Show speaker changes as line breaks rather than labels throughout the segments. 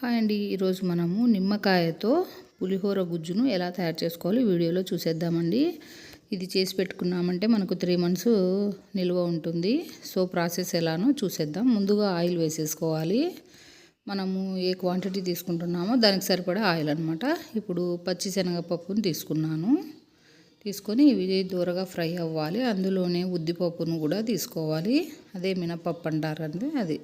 Hi అండి, ఈరోజు మనము నిమ్మకాయతో పులిహోర గుజ్జును ఎలా తయారు చేసుకోవాలో వీడియోలో చూసేద్దామండి. ఇది చేసి పెట్టుకున్నామంటే మనకు 3 months నిల్వ ఉంటుంది. సో ప్రాసెస్ ఎలానో చూసేద్దాం. ముందుగా ఆయిల్ వేసేసుకోవాలి. మనము ఏ క్వాంటిటీ తీసుకుంటున్నామో దానికి సరిపడా ఆయిల్ అనమాట. ఇప్పుడు పచ్చిశనగపప్పును తీసుకొని ఇవి దూరగా ఫ్రై అవ్వాలి. అందులోనే ఉద్దిపప్పును కూడా తీసుకోవాలి. అదే మినపప్పు అంటారండి అది.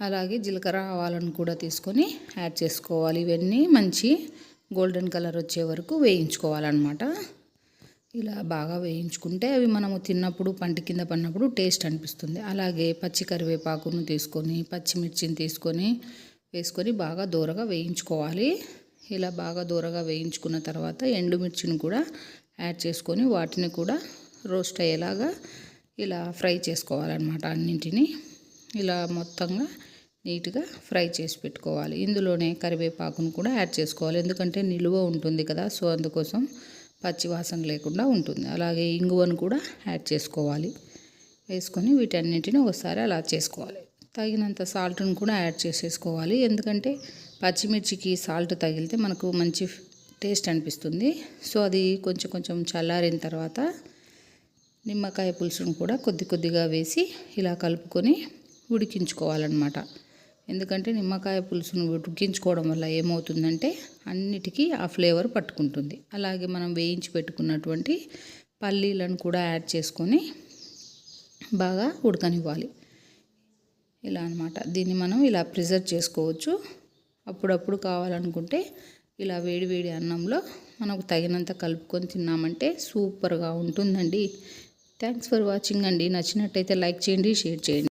అలాగే జీలకర్ర ఆవాలను కూడా తీసుకొని యాడ్ చేసుకోవాలి. ఇవన్నీ మంచి గోల్డెన్ కలర్ వచ్చే వరకు వేయించుకోవాలన్నమాట. ఇలా బాగా వేయించుకుంటే అవి మనము తిన్నప్పుడు పంట కింద పడినప్పుడు టేస్ట్ అనిపిస్తుంది. అలాగే పచ్చి కరివేపాకును తీసుకొని పచ్చిమిర్చిని వేసుకొని బాగా దూరగా వేయించుకోవాలి. ఇలా బాగా దూరగా వేయించుకున్న తర్వాత ఎండుమిర్చిని కూడా యాడ్ చేసుకొని వాటిని కూడా రోస్ట్ అయ్యేలాగా ఇలా ఫ్రై చేసుకోవాలన్నమాట. అన్నింటినీ ఇలా మొత్తంగా నీట్గా ఫ్రై చేసి పెట్టుకోవాలి. ఇందులోనే కరివేపాకును కూడా యాడ్ చేసుకోవాలి, ఎందుకంటే నిలువ ఉంటుంది కదా, సో అందుకోసం పచ్చివాసన లేకుండా ఉంటుంది. అలాగే ఇంగువను కూడా యాడ్ చేసుకోవాలి. వేసుకొని వీటన్నిటిని ఒకసారి అలా చేసుకోవాలి. తగినంత సాల్ట్ను కూడా యాడ్ చేసేసుకోవాలి, ఎందుకంటే పచ్చిమిర్చికి సాల్ట్ తగిలితే మనకు మంచి టేస్ట్ అనిపిస్తుంది. సో అది కొంచెం చల్లారిన తర్వాత నిమ్మకాయ పులుసును కూడా కొద్దిగా వేసి ఇలా కలుపుకొని ఉడికించుకోవాలన్నమాట. ఎందుకంటే నిమ్మకాయ పులుసును ఉడికించుకోవడం వల్ల ఏమవుతుందంటే అన్నిటికీ ఆ ఫ్లేవర్ పట్టుకుంటుంది. అలాగే మనం వేయించి పెట్టుకున్నటువంటి పల్లీలను కూడా యాడ్ చేసుకొని బాగా ఉడకనివ్వాలి. ఇలా అన్నమాట. దీన్ని మనం ఇలా ప్రిజర్వ్ చేసుకోవచ్చు. అప్పుడప్పుడు కావాలనుకుంటే ఇలా వేడి అన్నంలో మనకు తగినంత కలుపుకొని తిన్నామంటే సూపర్గా ఉంటుందండి. థ్యాంక్స్ ఫర్ వాచింగ్ అండి. నచ్చినట్టయితే లైక్ చేయండి, షేర్ చేయండి.